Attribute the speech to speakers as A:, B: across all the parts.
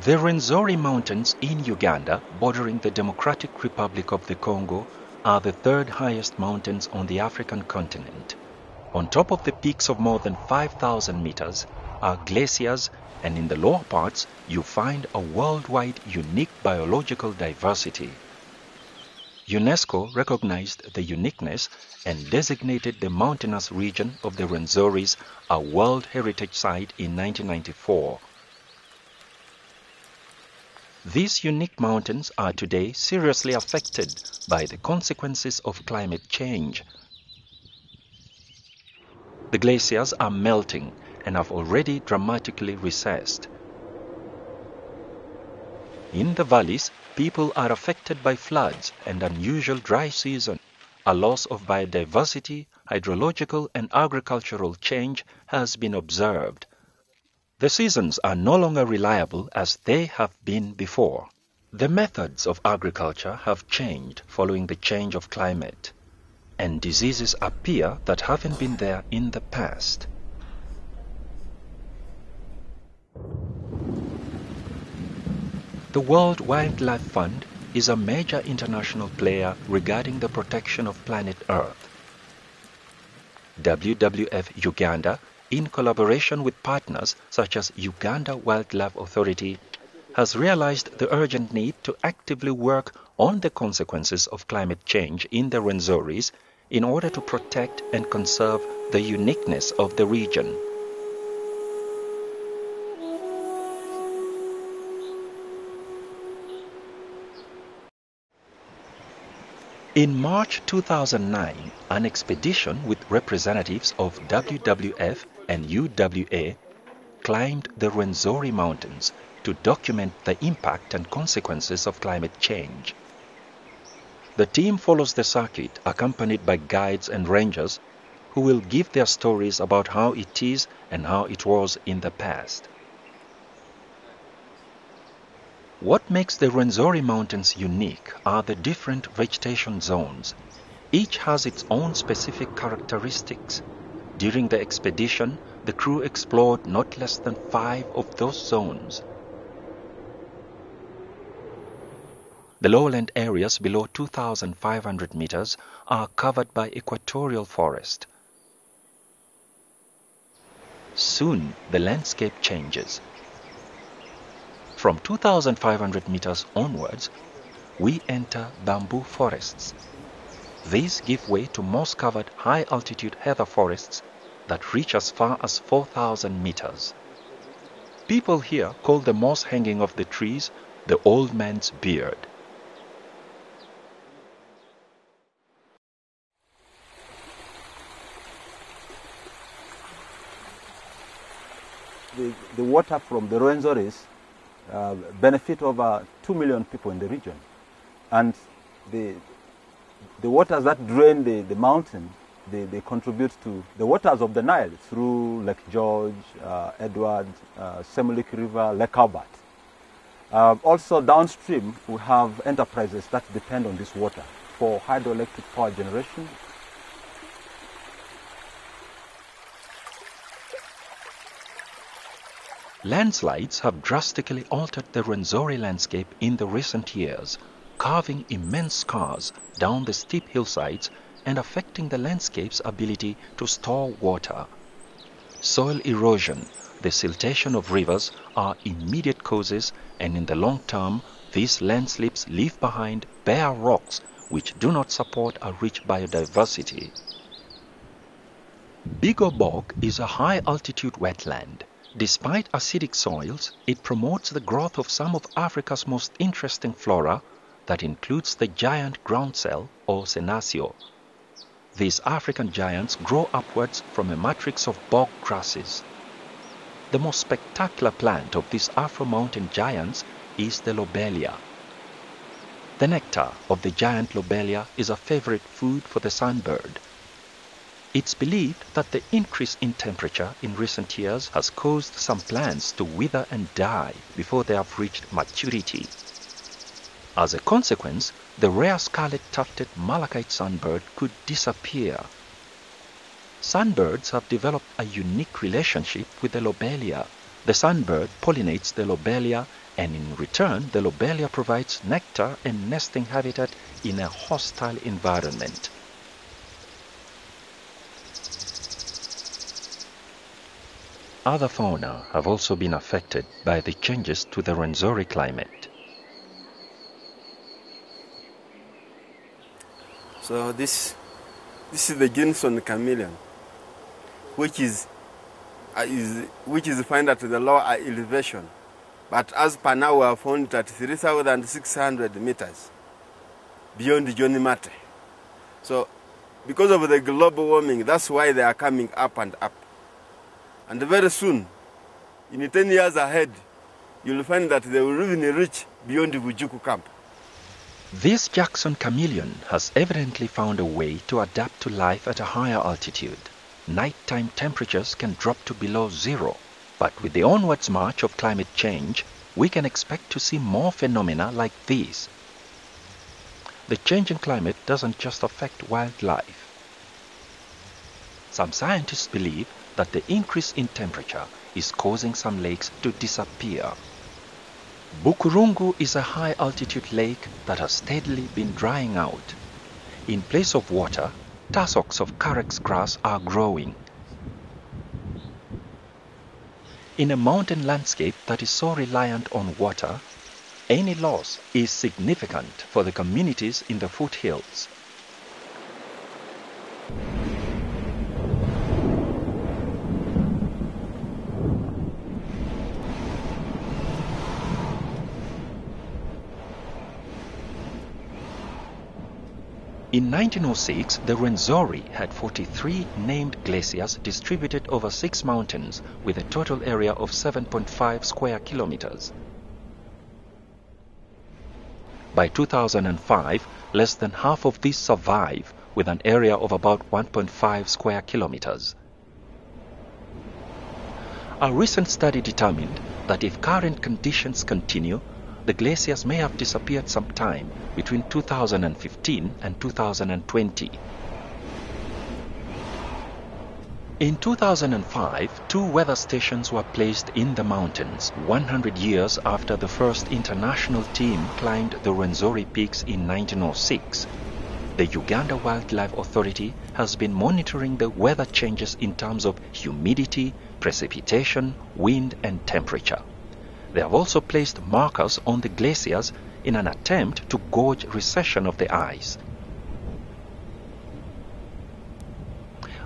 A: The Rwenzori Mountains in Uganda, bordering the Democratic Republic of the Congo, are the third highest mountains on the African continent. On top of the peaks of more than 5,000 meters are glaciers, and in the lower parts you find a worldwide unique biological diversity. UNESCO recognized the uniqueness and designated the mountainous region of the Rwenzoris a World Heritage Site in 1994. These unique mountains are today seriously affected by the consequences of climate change. The glaciers are melting and have already dramatically recessed. In the valleys, people are affected by floods and unusual dry season. A loss of biodiversity, hydrological and agricultural change has been observed. The seasons are no longer reliable as they have been before. The methods of agriculture have changed following the change of climate, and diseases appear that haven't been there in the past. The World Wildlife Fund is a major international player regarding the protection of planet Earth. WWF Uganda, in collaboration with partners such as Uganda Wildlife Authority, has realized the urgent need to actively work on the consequences of climate change in the Rwenzoris in order to protect and conserve the uniqueness of the region. In March 2009, an expedition with representatives of WWF and UWA climbed the Rwenzori Mountains to document the impact and consequences of climate change. The team follows the circuit accompanied by guides and rangers who will give their stories about how it is and how it was in the past. What makes the Rwenzori Mountains unique are the different vegetation zones. Each has its own specific characteristics. During the expedition, the crew explored not less than 5 of those zones. The lowland areas below 2,500 meters are covered by equatorial forest. Soon, the landscape changes. From 2,500 meters onwards, we enter bamboo forests. These give way to moss-covered high-altitude heather forests that reach as far as 4,000 meters. People here call the moss hanging off the trees the old man's beard.
B: The water from the Rwenzoris benefit over 2 million people in the region. And the waters that drain the mountain, they contribute to the waters of the Nile through Lake George, Edward, Semuliki River, Lake Albert. Also downstream, we have enterprises that depend on this water for hydroelectric power generation.
A: Landslides have drastically altered the Rwenzori landscape in the recent years, carving immense scars down the steep hillsides and affecting the landscape's ability to store water. Soil erosion, the siltation of rivers are immediate causes, and in the long term, these landslips leave behind bare rocks which do not support a rich biodiversity. Bigo Bog is a high-altitude wetland. Despite acidic soils, it promotes the growth of some of Africa's most interesting flora that includes the giant groundsel or senecio. These African giants grow upwards from a matrix of bog grasses. The most spectacular plant of these Afro-mountain giants is the lobelia. The nectar of the giant lobelia is a favorite food for the sunbird. It's believed that the increase in temperature in recent years has caused some plants to wither and die before they have reached maturity. As a consequence, the rare scarlet-tufted malachite sunbird could disappear. Sunbirds have developed a unique relationship with the lobelia, The sunbird pollinates the lobelia, and in return the lobelia provides nectar and nesting habitat in a hostile environment. Other fauna have also been affected by the changes to the Rwenzori climate.
C: So this is the Guinson chameleon, which is found at the lower elevation. But as per now, we have found it at 3,600 meters beyond Johnny Mate. So because of the global warming, that's why they are coming up and up. And very soon, in 10 years ahead, you'll find that they will even reach beyond Bujuku camp.
A: This Jackson chameleon has evidently found a way to adapt to life at a higher altitude. Nighttime temperatures can drop to below zero, but with the onwards march of climate change, we can expect to see more phenomena like these. The changing climate doesn't just affect wildlife. Some scientists believe that the increase in temperature is causing some lakes to disappear. Bukurungu is a high-altitude lake that has steadily been drying out. In place of water, tussocks of carex grass are growing. In a mountain landscape that is so reliant on water, any loss is significant for the communities in the foothills. In 1906, the Rwenzori had 43 named glaciers distributed over 6 mountains with a total area of 7.5 square kilometers. By 2005, less than half of these survive with an area of about 1.5 square kilometers. A recent study determined that if current conditions continue, the glaciers may have disappeared sometime between 2015 and 2020. In 2005, 2 weather stations were placed in the mountains, 100 years after the first international team climbed the Rwenzori peaks in 1906. The Uganda Wildlife Authority has been monitoring the weather changes in terms of humidity, precipitation, wind, and temperature. They have also placed markers on the glaciers in an attempt to gauge recession of the ice.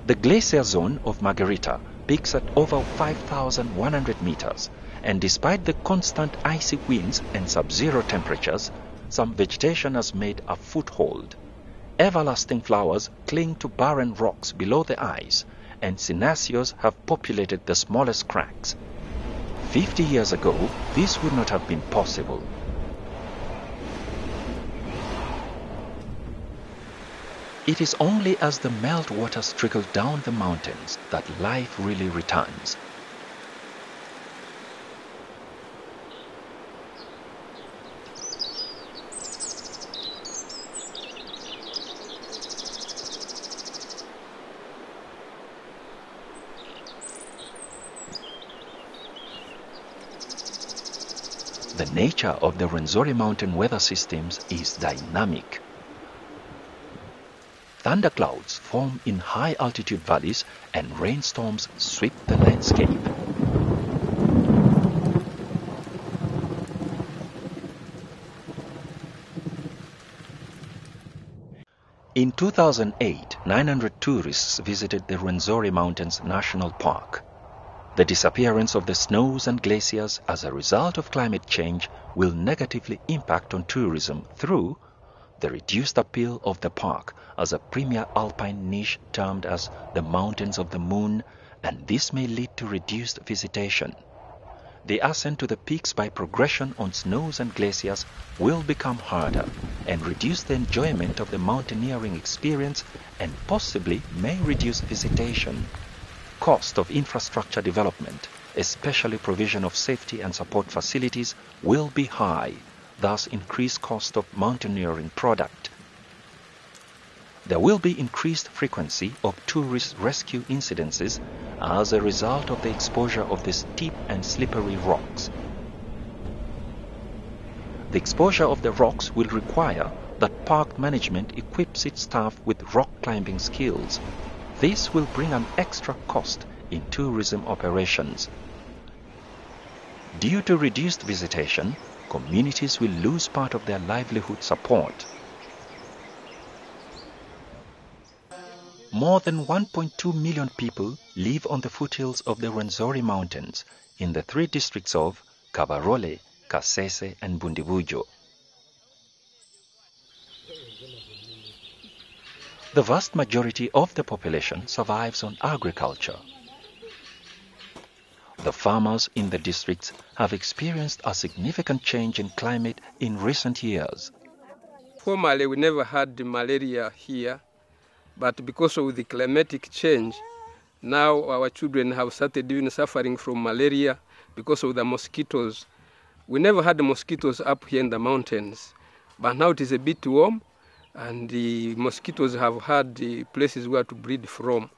A: The glacier zone of Margarita peaks at over 5,100 meters, and despite the constant icy winds and sub-zero temperatures, some vegetation has made a foothold. Everlasting flowers cling to barren rocks below the ice, and synacios have populated the smallest cracks. 50 years ago, this would not have been possible. It is only as the meltwaters trickle down the mountains that life really returns. The nature of the Rwenzori Mountain weather systems is dynamic. Thunderclouds form in high-altitude valleys and rainstorms sweep the landscape. In 2008, 900 tourists visited the Rwenzori Mountains National Park. The disappearance of the snows and glaciers as a result of climate change will negatively impact on tourism through the reduced appeal of the park as a premier alpine niche termed as the Mountains of the Moon, and this may lead to reduced visitation. The ascent to the peaks by progression on snows and glaciers will become harder and reduce the enjoyment of the mountaineering experience and possibly may reduce visitation. Cost of infrastructure development, especially provision of safety and support facilities, will be high, thus increased cost of mountaineering product. There will be increased frequency of tourist rescue incidences as a result of the exposure of the steep and slippery rocks. The exposure of the rocks will require that park management equips its staff with rock climbing skills. This will bring an extra cost in tourism operations. Due to reduced visitation, communities will lose part of their livelihood support. More than 1.2 million people live on the foothills of the Rwenzori Mountains in the 3 districts of Kabarole, Kasese and Bundibujo. The vast majority of the population survives on agriculture. The farmers in the districts have experienced a significant change in climate in recent years.
D: Formerly, we never had malaria here, but because of the climatic change, now our children have started even suffering from malaria because of the mosquitoes. We never had mosquitoes up here in the mountains, but now it is a bit warm, and the mosquitoes have had the places where to breed from.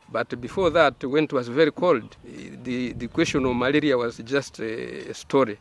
D: But before that, when it was very cold, the question of malaria was just a story.